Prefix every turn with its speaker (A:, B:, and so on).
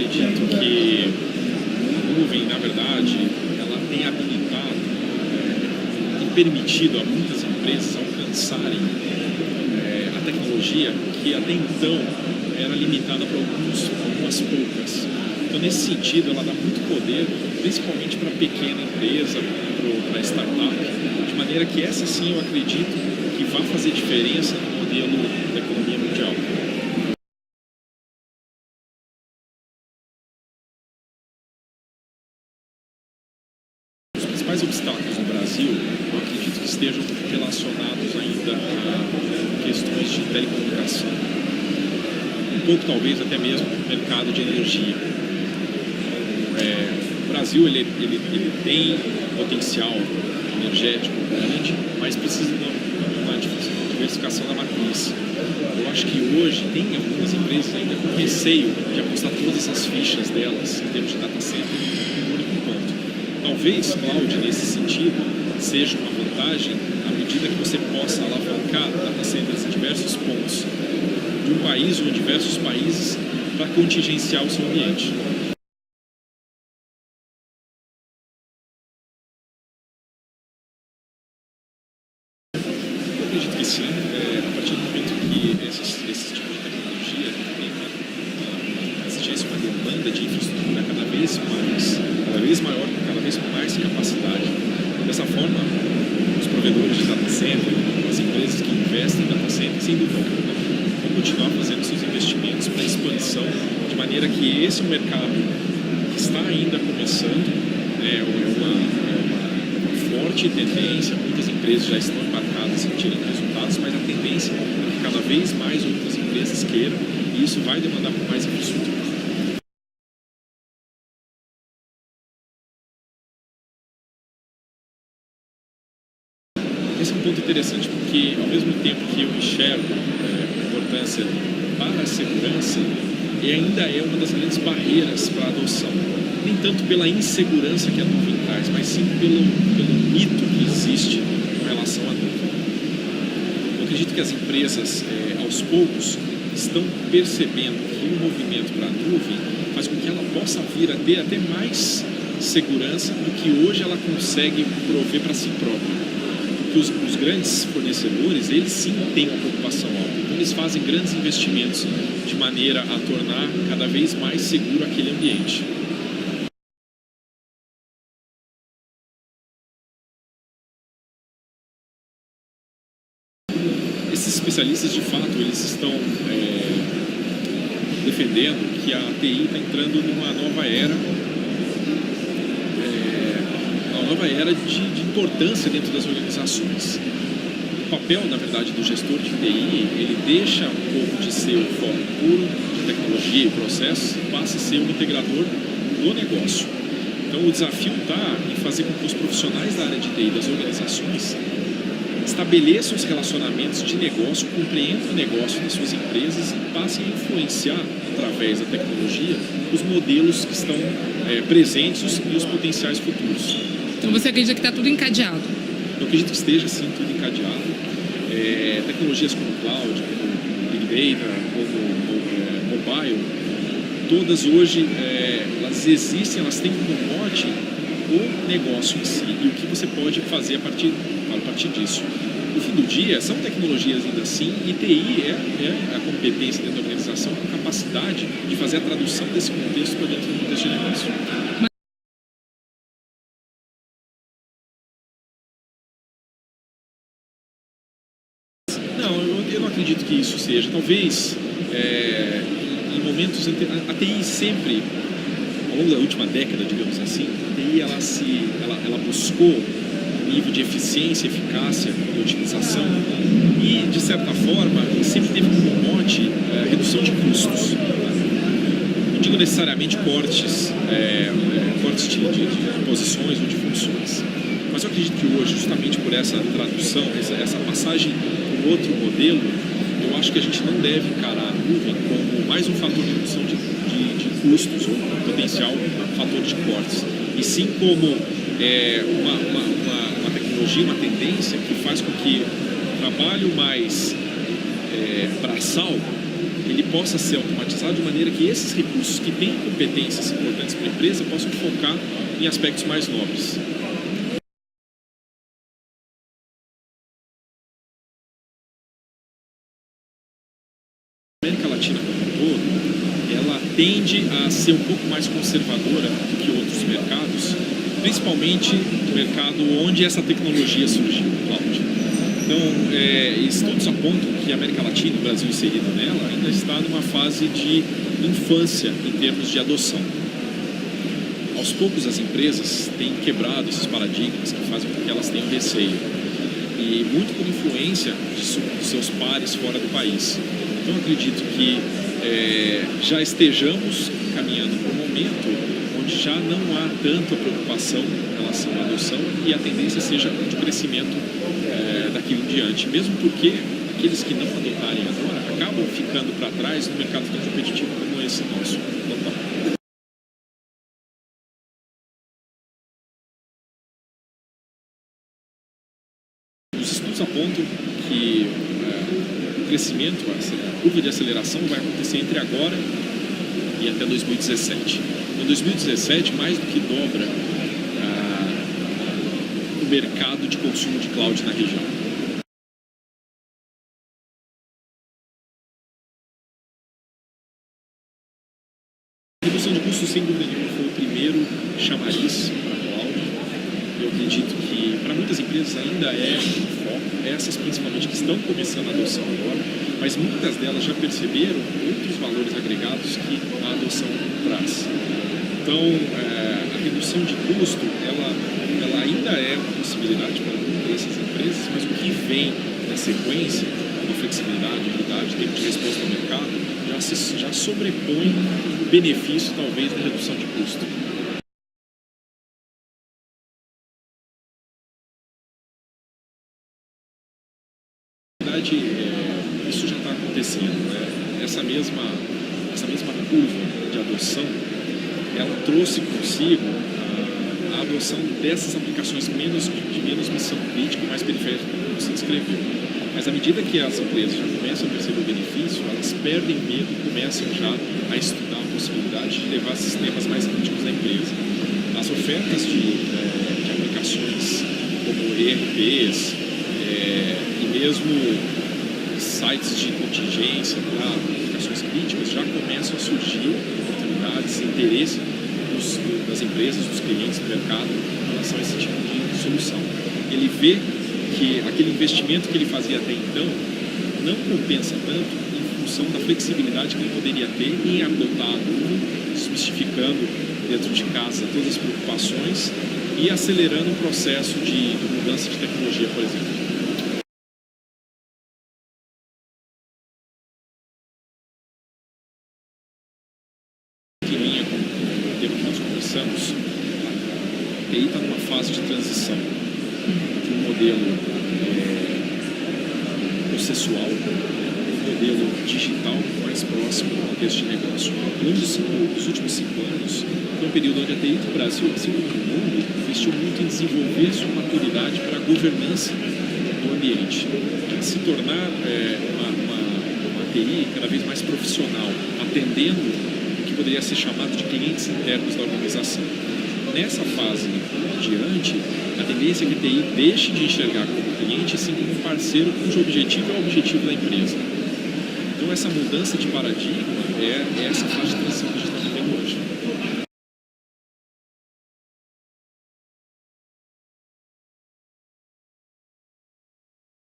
A: acredito que a nuvem, na verdade, ela tem habilitado, tem permitido a muitas empresas alcançarem a tecnologia que até então era limitada para algumas poucas. Então, nesse sentido, ela dá muito poder, principalmente para a pequena empresa, para a startup, de maneira que essa sim eu acredito que vai fazer diferença no modelo da economia mundial. Os principais obstáculos no Brasil, eu acredito que estejam relacionados ainda a questões de telecomunicação. Um pouco, talvez, até mesmo no mercado de energia. O Brasil ele tem potencial energético grande, mas precisa de uma diversificação da matriz. Eu acho que hoje tem algumas empresas ainda com receio de apostar todas as fichas delas em termos de data center em um único ponto. Talvez cloud, nesse sentido, seja uma vantagem à medida que você possa alavancar data centers em diversos pontos de um país ou em diversos países para contingenciar o seu ambiente. Eu acredito que sim, a partir do momento que esse tipo de tecnologia existisse uma demanda de infraestrutura cada vez maior, cada vez com mais capacidade. Dessa forma, os provedores de data center, as empresas que investem em data center, sem dúvida alguma, vão continuar fazendo seus investimentos para expansão, de maneira que esse é um mercado que está ainda começando, é uma forte tendência, muitas empresas já estão embarcadas em terem resultados, mas a tendência é que cada vez mais outras empresas queiram, e isso vai demandar por mais infraestrutura. Esse é um ponto interessante, porque ao mesmo tempo que eu enxergo a importância para a segurança, e ainda é uma das grandes barreiras para a adoção. Nem tanto pela insegurança que a nuvem traz, mas sim pelo mito que existe com relação à nuvem. Eu acredito que as empresas, aos poucos, estão percebendo que o movimento para a nuvem faz com que ela possa vir a ter até mais segurança do que hoje ela consegue prover para si própria. Porque os grandes fornecedores, eles sim têm uma preocupação alta. Então, eles fazem grandes investimentos de maneira a tornar cada vez mais seguro aquele ambiente. Esses especialistas, de fato, eles estão defendendo que a TI está entrando numa nova era, de importância dentro das organizações. O papel, na verdade, do gestor de TI, ele deixa um pouco de ser o foco puro de tecnologia e processos e passa a ser um integrador do negócio. Então, o desafio está em fazer com que os profissionais da área de TI das organizações estabeleçam os relacionamentos de negócio, compreendam o negócio das suas empresas e passem a influenciar, através da tecnologia, os modelos que estão presentes e os potenciais futuros.
B: Então você acredita que está tudo encadeado?
A: Eu acredito que esteja, sim, tudo encadeado. Tecnologias como cloud, como Big Data, como mobile, todas hoje, elas existem, elas têm como mote o negócio em si e o que você pode fazer a partir disso. No fim do dia, são tecnologias ainda assim, e TI é a competência dentro da organização com capacidade de fazer a tradução desse contexto para dentro do contexto de negócio. Não, eu não acredito que isso seja. Talvez, em momentos a TI sempre, ao longo da última década, digamos assim, a TI ela buscou um nível de eficiência, eficácia e otimização e, de certa forma, sempre teve como mote redução de custos. Não digo necessariamente cortes de posições ou de funções, mas eu acredito que hoje, justamente por essa tradução, essa passagem para um outro modelo, eu acho que a gente não deve encarar a nuvem como mais um fator de redução de custos ou um potencial fator de cortes, e sim como uma tecnologia, uma tendência que faz com que o trabalho mais braçal ele possa ser automatizado de maneira que esses recursos que têm competências importantes para a empresa possam focar em aspectos mais nobres. A América Latina como um todo, ela tende a ser um pouco mais conservadora do que outros mercados, principalmente no mercado onde essa tecnologia surgiu, cloud. Então, estudos apontam que a América Latina, o Brasil inserido nela, ainda está numa fase de infância em termos de adoção. Aos poucos as empresas têm quebrado esses paradigmas que fazem com que elas tenham receio, e muito por influência de seus pares fora do país. Então acredito que já estejamos caminhando para um momento onde já não há tanta preocupação em relação à adoção e a tendência seja de crescimento daqui em diante, mesmo porque aqueles que não adotarem agora acabam ficando para trás no mercado tão competitivo como esse nosso local. Os estudos apontam que o crescimento, a curva de aceleração vai acontecer entre agora e até 2017. Em 2017, mais do que dobra o mercado de consumo de cloud na região. A redução de custos, sem dúvida nenhuma, foi o primeiro chamariz para a cloud. Eu acredito que para muitas empresas ainda é um foco, essas principalmente que estão começando a adoção agora, mas muitas delas já perceberam outros valores agregados que a adoção traz. Então, a redução de custo, ela ainda é uma possibilidade para muitas dessas empresas, mas o que vem na sequência, a flexibilidade, agilidade, tempo de resposta ao mercado, já sobrepõe o benefício, talvez, da redução de custo. Na verdade, isso já está acontecendo, né? Essa mesma curva de adoção, ela trouxe consigo a adoção dessas aplicações de menos missão crítica e mais periféricas, como você descreveu. Mas à medida que as empresas já começam a perceber o benefício, elas perdem medo e começam já a estudar a possibilidade de levar sistemas mais críticos da empresa. As ofertas de aplicações como ERPs e mesmo sites de contingência para aplicações críticas já começam a surgir oportunidades, interesse das empresas, dos clientes do mercado em relação a esse tipo de solução. Ele vê que aquele investimento que ele fazia até então não compensa tanto em função da flexibilidade que ele poderia ter em adotar a nuvem, desmistificando dentro de casa todas as preocupações e acelerando o processo de mudança de tecnologia, por exemplo. Em linha com o tema que nós conversamos, a TI está numa fase de transição de um modelo processual, um modelo digital mais próximo ao contexto de negócio. Ao longo dos últimos 5 anos, foi um período onde a TI do Brasil, assim como no mundo, investiu muito em desenvolver sua maturidade para a governança do ambiente, para se tornar uma TI cada vez mais profissional, atendendo o que poderia ser chamado de clientes internos da organização. Nessa fase adiante, a tendência é que a TI deixe de enxergar como cliente, assim como um parceiro cujo objetivo é o objetivo da empresa. Então, essa mudança de paradigma é essa fase de transição que a gente está vivendo